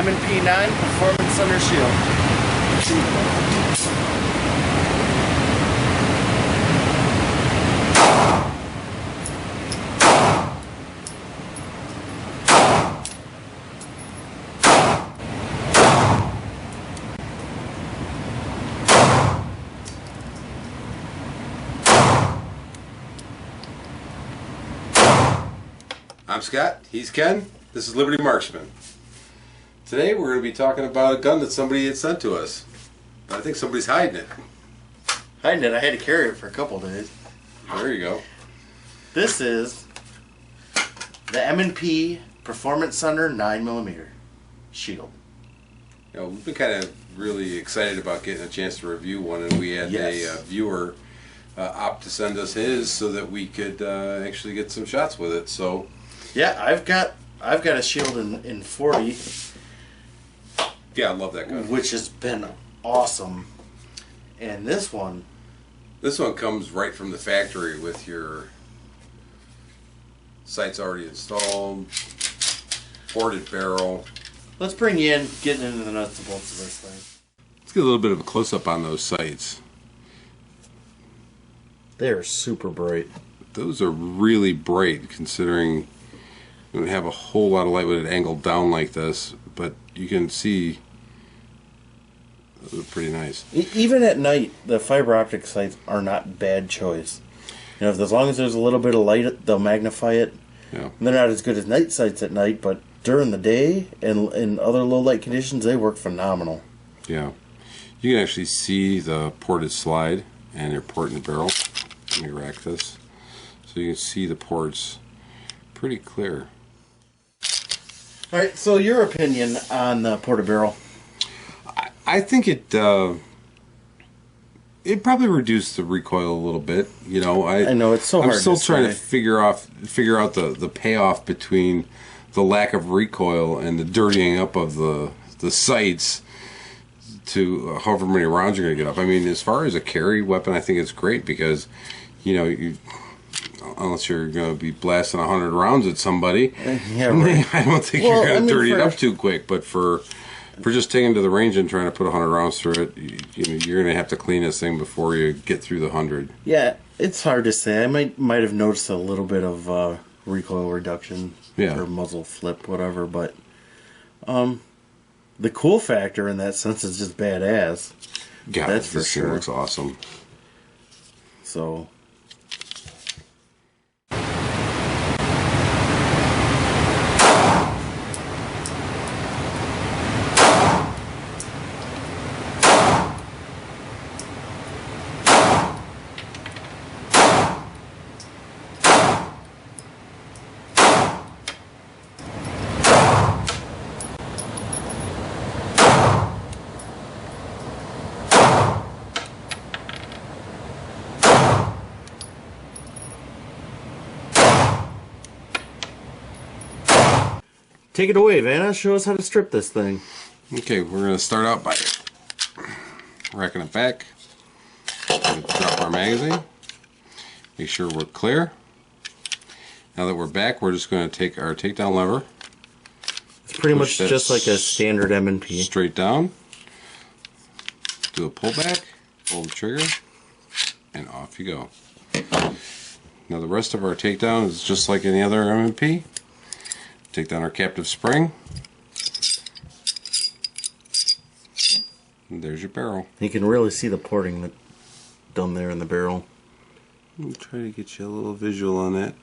M&P 9 Performance Under Shield. I'm Scott, he's Ken, this is Liberty Marksman. Today we're going to be talking about a gun that somebody had sent to us. But I think somebody's hiding it. Hiding it, I had to carry it for a couple days. There you go. This is the M&P Performance Under 9mm Shield. You know, we've been kind of really excited about getting a chance to review one, and we had a viewer opt to send us his so that we could actually get some shots with it. So yeah, I've got a Shield in 40. Yeah, I love that gun. Which has been awesome. And this one comes right from the factory with your sights already installed, ported barrel. Let's bring you in, getting into the nuts and bolts of this thing. Let's get a little bit of a close-up on those sights. They're super bright. Those are really bright considering we don't have a whole lot of light with it angled down like this, but you can see those are pretty nice. Even at night, the fiber optic sights are not bad choice. You know, as long as there's a little bit of light, they'll magnify it. Yeah. And they're not as good as night sights at night, but during the day and in other low light conditions, they work phenomenal. Yeah. You can actually see the ported slide and your port in the barrel. Let me rack this. So you can see the ports pretty clear. Alright, so your opinion on the ported barrel? I think it probably reduced the recoil a little bit. You know, I know it's so hard. I'm still trying to figure out the payoff between the lack of recoil and the dirtying up of the sights to however many rounds you're going to get up. I mean, as far as a carry weapon, I think it's great because, you know, unless you're going to be blasting 100 rounds at somebody, yeah, right. I don't think you're going to dirty it up too quick. But for just taking to the range and trying to put 100 rounds through it, you know, you're going to have to clean this thing before you get through the 100. Yeah, it's hard to say. I might have noticed a little bit of recoil reduction, or muzzle flip, whatever. But the cool factor in that sense is just badass. Yeah, that's for sure. Thing looks awesome. So. Take it away, Vanna. Show us how to strip this thing. Okay, we're going to start out by racking it back. Drop our magazine. Make sure we're clear. Now that we're back, we're just going to take our takedown lever. It's pretty much just like a standard M&P. Straight down. Do a pullback. Pull the trigger. And off you go. Now the rest of our takedown is just like any other M&P. Take down our captive spring. And there's your barrel. You can really see the porting done there in the barrel. I'll try to get you a little visual on that.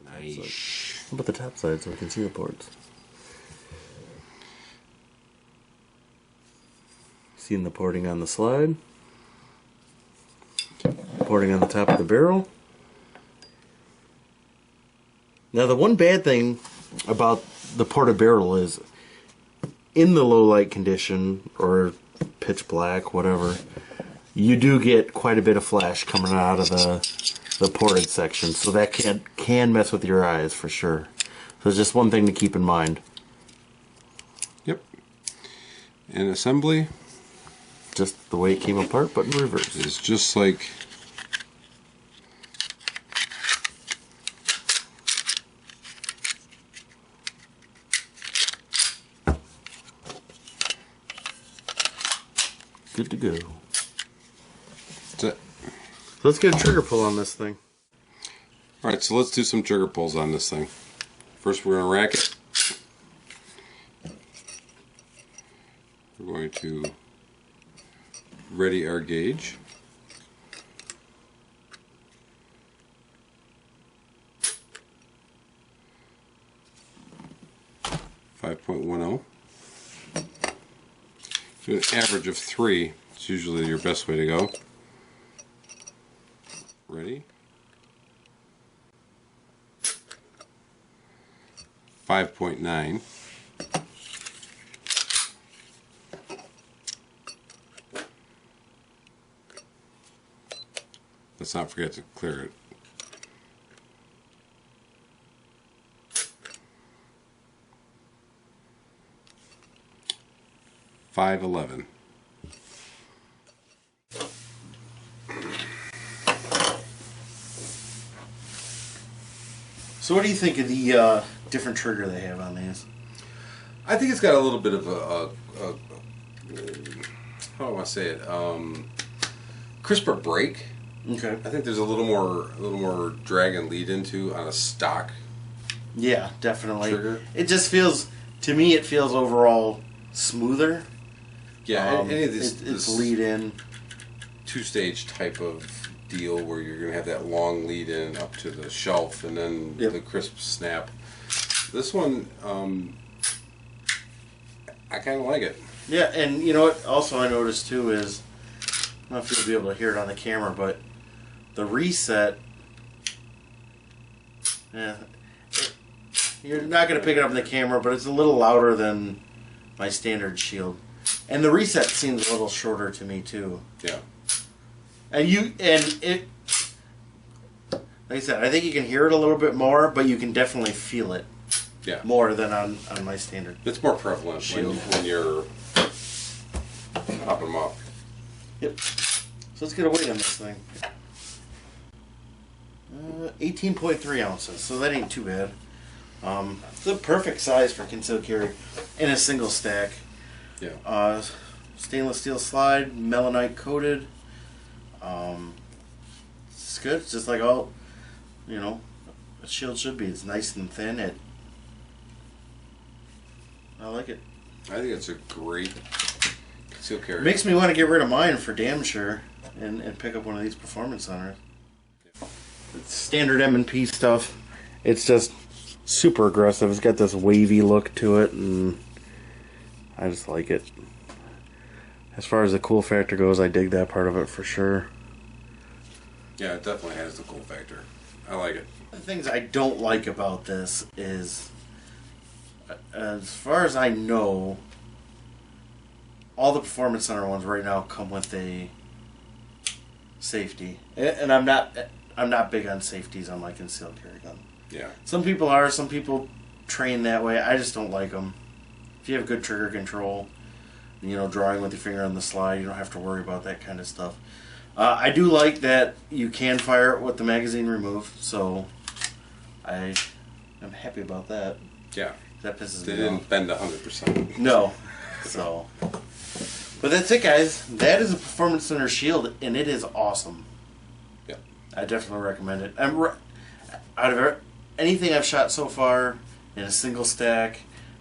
Nice. How about the top side so we can see the ports? Seeing the porting on the slide. Porting on the top of the barrel. Now the one bad thing about the ported barrel is in the low light condition or pitch black, whatever, you do get quite a bit of flash coming out of the ported section, so that can mess with your eyes for sure. So it's just one thing to keep in mind. Yep. And assembly, just the way it came apart, but in reverse. It's just like good to go. That's it. So let's get a trigger pull on this thing. Alright, so let's do some trigger pulls on this thing. First we're going to rack it. We're going to ready our gauge. .10. Do an average of 3. It's usually your best way to go. Ready? 5.9. Let's not forget to clear it. 5.11. So what do you think of the different trigger they have on these? I think it's got a little bit of a how do I say it? Crisper break. Okay. I think there's a little more drag and lead into on a stock. Yeah, definitely. Trigger. It just feels, to me, it feels overall smoother. Yeah, any of this this lead in, 2-stage type of deal where you're going to have that long lead in up to the shelf and then the crisp snap. This one, I kind of like it. Yeah, and you know what? Also, I noticed too is, I don't know if you'll be able to hear it on the camera, but the reset. Yeah, you're not going to pick it up in the camera, but it's a little louder than my standard Shield. And the reset seems a little shorter to me too. Yeah. And it, like I said, I think you can hear it a little bit more, but you can definitely feel it. Yeah. More than on my standard. It's more prevalent Shield. when you're popping them up. Yep. So let's get a weight on this thing. 18.3 ounces, so that ain't too bad. It's the perfect size for concealed carry in a single stack. Yeah. Stainless steel slide, melanite coated. It's good. It's just like all, a Shield should be. It's nice and thin. I like it. I think it's a great concealed carry. Makes me want to get rid of mine for damn sure, and pick up one of these performance centers. It's standard M&P stuff. It's just super aggressive. It's got this wavy look to it, and I just like it. As far as the cool factor goes, I dig that part of it for sure. Yeah, it definitely has the cool factor. I like it. The things I don't like about this is, as far as I know, all the Performance Center ones right now come with a safety, and I'm not big on safeties on my concealed carry gun. Yeah. Some people are. Some people train that way. I just don't like them. If you have good trigger control, drawing with your finger on the slide, you don't have to worry about that kind of stuff. I do like that you can fire it with the magazine removed, so I am happy about that. Yeah. That pisses they me off. didn't bend 100%. No. So. But that's it, guys. That is a Performance Center Shield, and it is awesome. Yeah. I definitely recommend it. Out of anything I've shot so far in a single stack,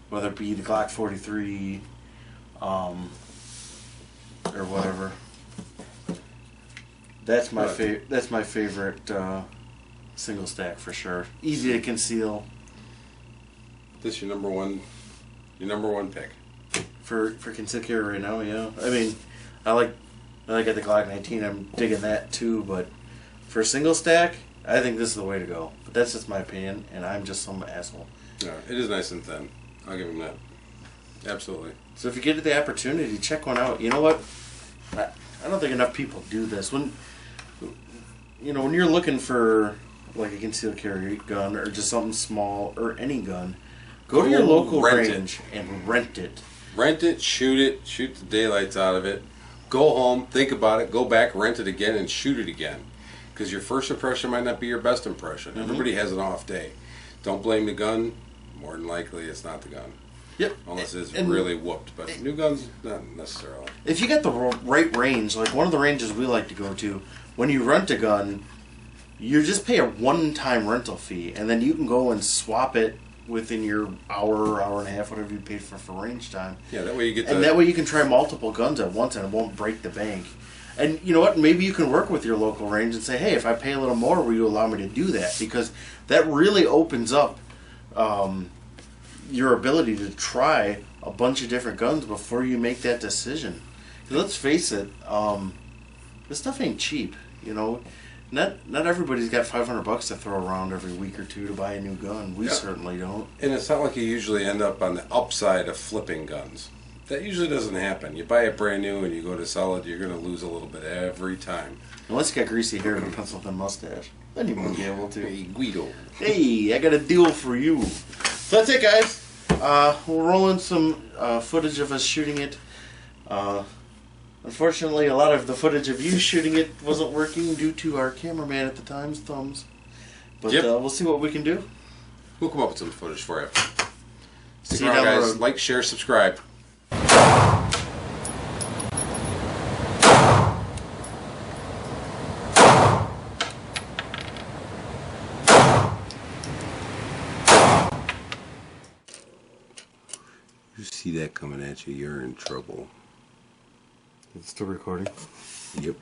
whether it be the Glock 43, or whatever, that's my favorite single stack for sure. Easy to conceal. This your number one pick for concealed carry right now. Yeah, I mean, I like the Glock 19. I'm digging that too, but for a single stack, I think this is the way to go. But that's just my opinion, and I'm just some asshole. Yeah, it is nice and thin. I'll give him that. Absolutely. So if you get the opportunity, check one out. You know what? I don't think enough people do this. When you're looking for like a concealed carry gun or just something small or any gun, go to your local range and rent it. Rent it, shoot the daylights out of it. Go home, think about it, go back, rent it again, and shoot it again. Because your first impression might not be your best impression. Mm-hmm. Everybody has an off day. Don't blame the gun. More than likely, it's not the gun. Yep. Unless it's really whooped. But new guns, not necessarily. If you get the right range, like one of the ranges we like to go to, when you rent a gun, you just pay a one-time rental fee, and then you can go and swap it within your hour and a half, whatever you paid for range time. Yeah, that way you get. And that way you can try multiple guns at once, and it won't break the bank. And you know what? Maybe you can work with your local range and say, hey, if I pay a little more, will you allow me to do that? Because that really opens up your ability to try a bunch of different guns before you make that decision. Let's face it, this stuff ain't cheap. You know, not everybody's got $500 to throw around every week or two to buy a new gun. We certainly don't. And it's not like you usually end up on the upside of flipping guns. That usually doesn't happen. You buy it brand new and you go to sell it, you're going to lose a little bit every time. Unless you got greasy hair and a pencil-thin mustache. Then you won't be able to. Hey, Guido. Hey, I got a deal for you. So that's it, guys. We're rolling some footage of us shooting it. Unfortunately, a lot of the footage of you shooting it wasn't working due to our cameraman at the time's thumbs. But we'll see what we can do. We'll come up with some footage for you. See you down the road. Like, share, subscribe. You see that coming at you, you're in trouble. It's still recording? Yep.